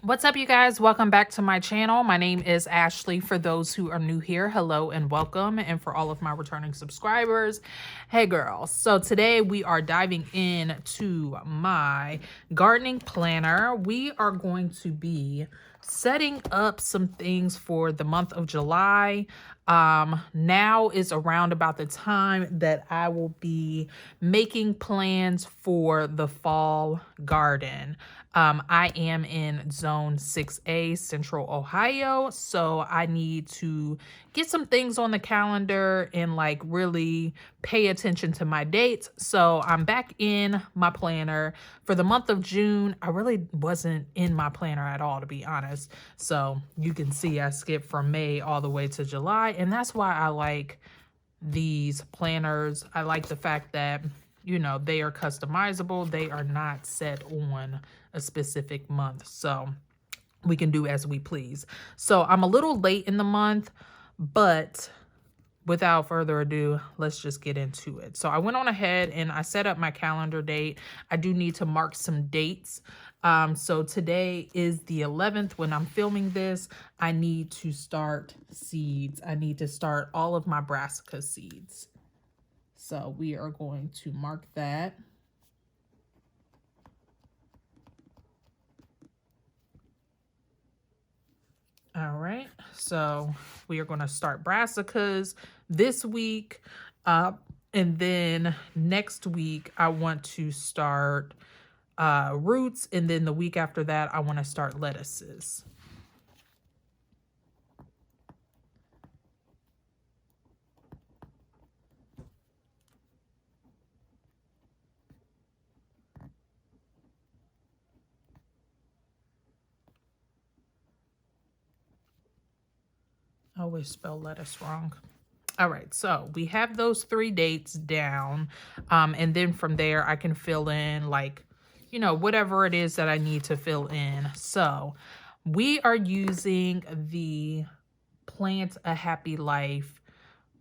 What's up, you guys? Welcome back to my channel. My name is Ashley. For those who are new here, hello and welcome. And for all of my returning subscribers, hey girls. So today we are diving into my gardening planner. We are going to be setting up some things for the month of July. Now is around about the time that I will be making plans for the fall garden. I am in zone 6A, Central Ohio, so I need to get some things on the calendar and like really pay attention to my dates. So I'm back in my planner for the month of June. I really wasn't in my planner at all, to be honest. So you can see I skipped from May all the way to July, and that's why I like these planners. I like the fact that, you know, they are customizable. They are not set on a specific month. So we can do as we please. So I'm a little late in the month, but without further ado, let's just get into it. So I went on ahead and I set up my calendar date. I do need to mark some dates. So today is the 11th when I'm filming this. I need to start seeds. I need to start all of my brassica seeds. So we are going to mark that. All right, so we are going to start brassicas this week. And then next week, I want to start roots. And then the week after that, I want to start lettuces. I always spell lettuce wrong. All right, so we have those 3 dates down. And then from there, I can fill in like, you know, whatever it is that I need to fill in. So we are using the Plant a Happy Life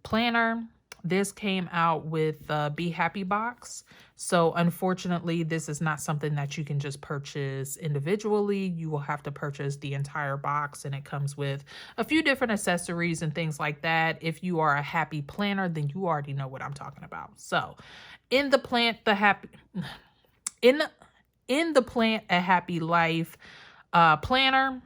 planner. This came out with the Be Happy box. So unfortunately, this is not something that you can just purchase individually. You will have to purchase the entire box, and it comes with a few different accessories and things like that. If you are a happy planner, then you already know what I'm talking about. So in the Plant a Happy Life planner,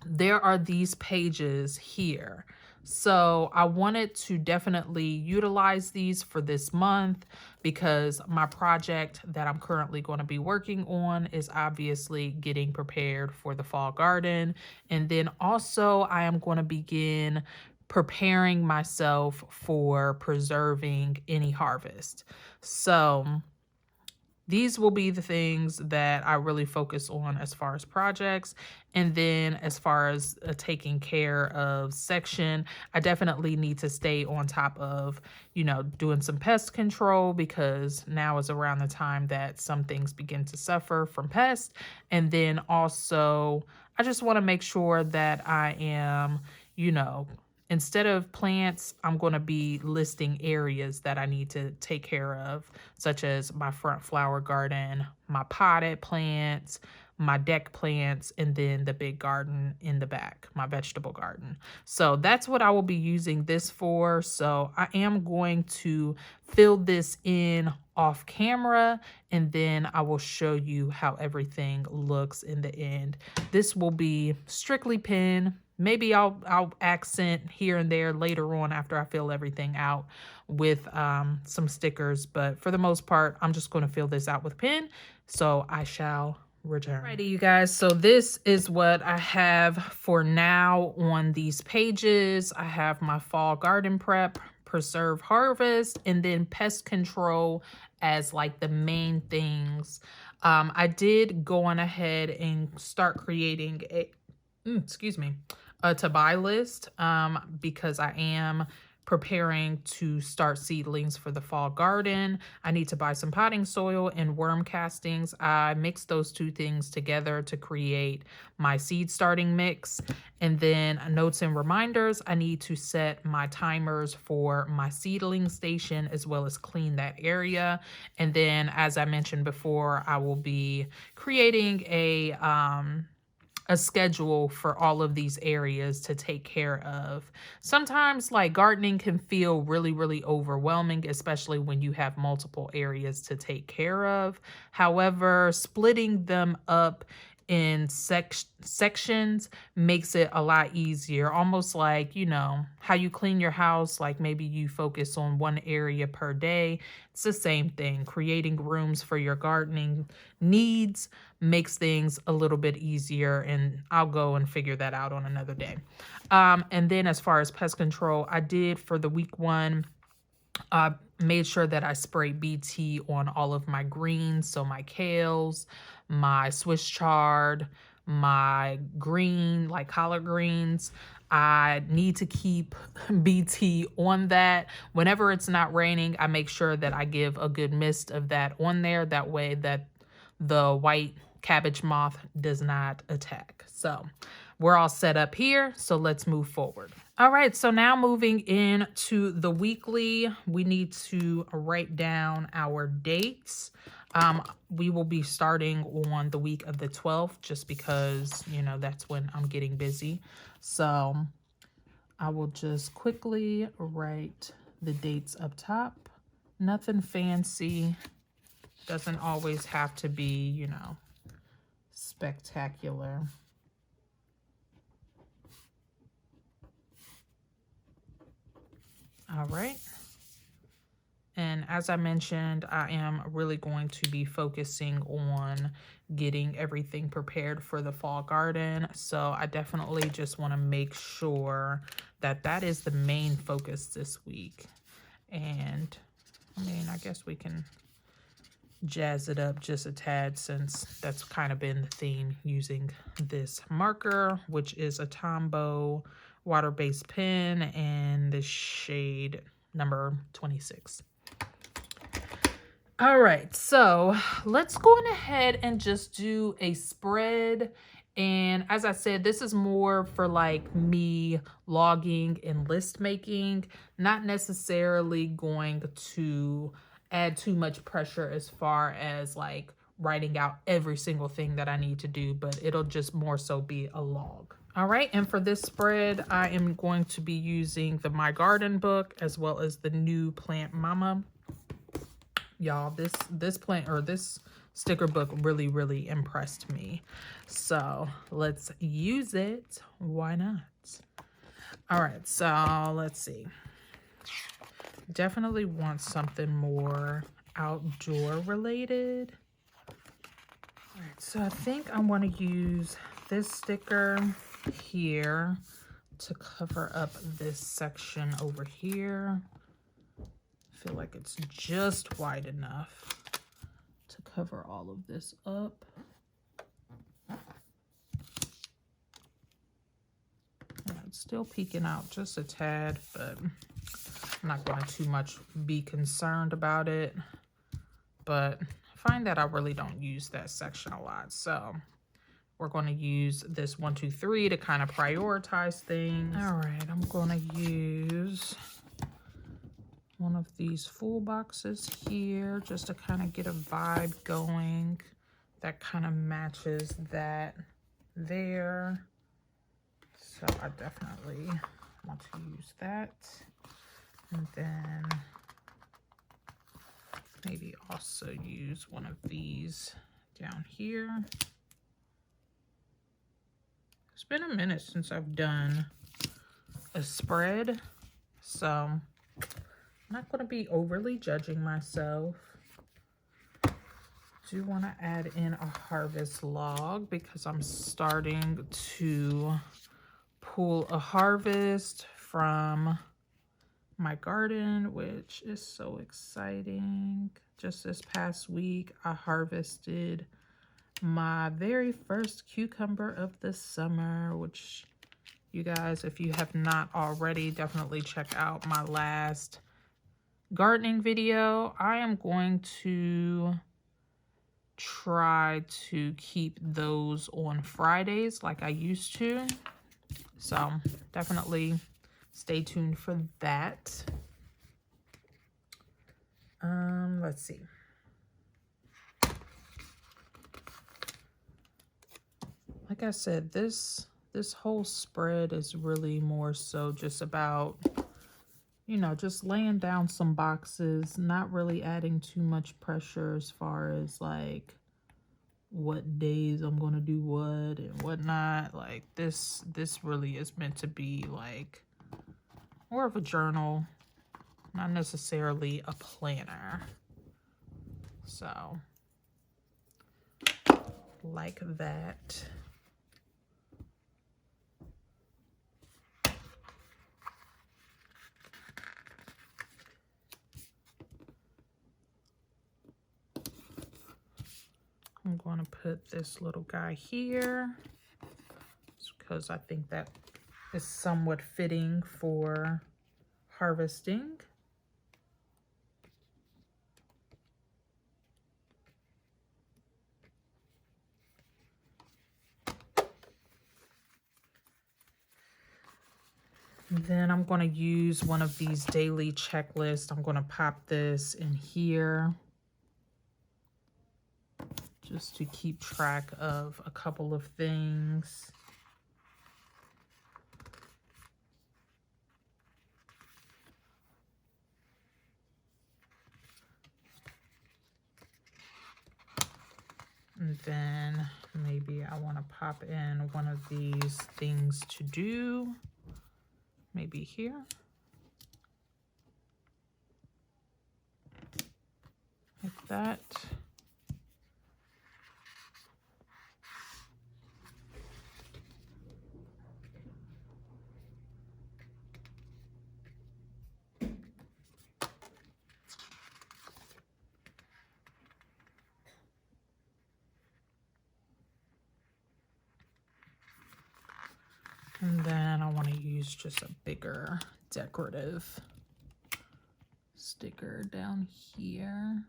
there are these pages here. So I wanted to definitely utilize these for this month because my project that I'm currently going to be working on is obviously getting prepared for the fall garden. And then also I am going to begin preparing myself for preserving any harvest. So these will be the things that I really focus on as far as projects. And then as far as taking care of section, I definitely need to stay on top of, you know, doing some pest control because now is around the time that some things begin to suffer from pests. And then also, I just want to make sure that I am, you know, instead of plants, I'm going to be listing areas that I need to take care of, such as my front flower garden, my potted plants, my deck plants, and then the big garden in the back, my vegetable garden. So that's what I will be using this for. So I am going to fill this in off camera, and then I will show you how everything looks in the end. This will be strictly pen. Maybe I'll accent here and there later on after I fill everything out with some stickers. But for the most part, I'm just going to fill this out with pen. So I shall return. Alrighty, you guys. So this is what I have for now on these pages. I have my fall garden prep, preserve harvest, and then pest control as like the main things. I did go on ahead and start creating a to-buy list because I am preparing to start seedlings for the fall garden. I need to buy some potting soil and worm castings. I mix those two things together to create my seed starting mix. And then notes and reminders, I need to set my timers for my seedling station as well as clean that area. And then, as I mentioned before, I will be creating a a schedule for all of these areas to take care of. Sometimes like gardening can feel really, really overwhelming, especially when you have multiple areas to take care of. However, splitting them up in sections makes it a lot easier. Almost like, you know, how you clean your house, like maybe you focus on one area per day. It's the same thing. Creating rooms for your gardening needs makes things a little bit easier, and I'll go and figure that out on another day. And then as far as pest control, I did for the week 1, made sure that I sprayed BT on all of my greens. So my kales, my Swiss chard, my green, like collard greens. I need to keep BT on that. Whenever it's not raining, I make sure that I give a good mist of that on there. That way that the white cabbage moth does not attack. So we're all set up here. So let's move forward. All right, so now moving into the weekly, we need to write down our dates. We will be starting on the week of the 12th just because, you know, that's when I'm getting busy. So I will just quickly write the dates up top. Nothing fancy. Doesn't always have to be, you know, spectacular. All right. And as I mentioned, I am really going to be focusing on getting everything prepared for the fall garden. So I definitely just want to make sure that that is the main focus this week. And I mean, I guess we can jazz it up just a tad since that's kind of been the theme, using this marker, which is a Tombow water-based pen and the shade number 26. All right, so let's go on ahead and just do a spread. And as I said, this is more for like me logging and list making, not necessarily going to add too much pressure as far as like writing out every single thing that I need to do, but it'll just more so be a log. All right, and for this spread, I am going to be using the My Garden book as well as the New Plant Mama. Y'all, this plant or this sticker book really impressed me. So let's use it. Why not? All right, so let's see. Definitely want something more outdoor related. All right, so I think I want to use this sticker here to cover up this section over here. I feel like it's just wide enough to cover all of this up. Yeah, it's still peeking out just a tad, but I'm not going to too much be concerned about it. But I find that I really don't use that section a lot. So we're going to use this 1, 2, 3 to kind of prioritize things. All right, I'm going to use one of these full boxes here just to kind of get a vibe going that kind of matches that there. So I definitely want to use that. And then maybe also use one of these down here. It's been a minute since I've done a spread, so I'm not going to be overly judging myself. Do want to add in a harvest log because I'm starting to pull a harvest from my garden, which is so exciting. Just this past week, I harvested my very first cucumber of the summer, which you guys, if you have not already, definitely check out my last gardening video. I am going to try to keep those on Fridays like I used to. So definitely stay tuned for that. Let's see. like I said, this whole spread is really more so just about, you know, just laying down some boxes, not really adding too much pressure as far as like what days I'm going to do what and whatnot. Like this really is meant to be like more of a journal, not necessarily a planner. So like that. I'm going to put this little guy here because I think that is somewhat fitting for harvesting. Then I'm going to use one of these daily checklists. I'm going to pop this in here just to keep track of a couple of things. And then maybe I want to pop in one of these things to do, maybe here. Like that. And then I want to use just a bigger decorative sticker down here.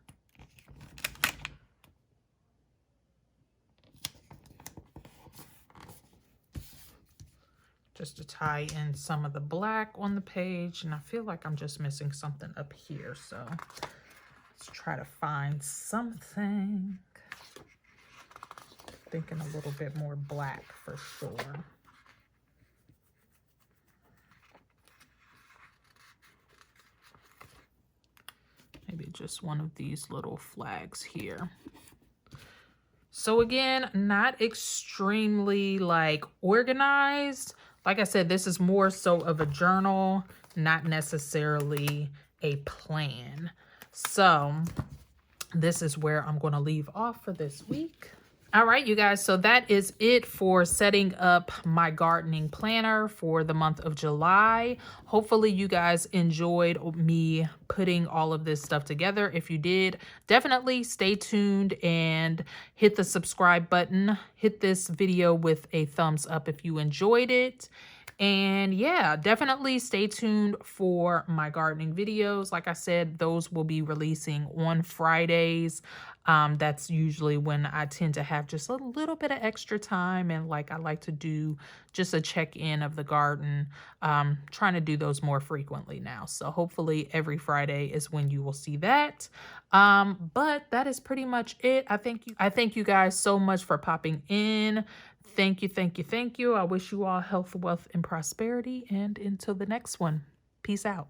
Just to tie in some of the black on the page. And I feel like I'm just missing something up here. So let's try to find something. Thinking a little bit more black for sure. Maybe just one of these little flags here. So again, not extremely like organized. Like I said, this is more so of a journal, not necessarily a plan. So this is where I'm going to leave off for this week. All right, you guys, so that is it for setting up my gardening planner for the month of July. Hopefully you guys enjoyed me putting all of this stuff together. If you did, definitely stay tuned and hit the subscribe button. Hit this video with a thumbs up if you enjoyed it. And yeah, definitely stay tuned for my gardening videos. Like I said, those will be releasing on Fridays. That's usually when I tend to have just a little bit of extra time, and like I like to do just a check-in of the garden. Trying to do those more frequently now. So hopefully every Friday is when you will see that. But that is pretty much it. I thank you guys so much for popping in. Thank you, thank you, thank you. I wish you all health, wealth, and prosperity. And until the next one, peace out.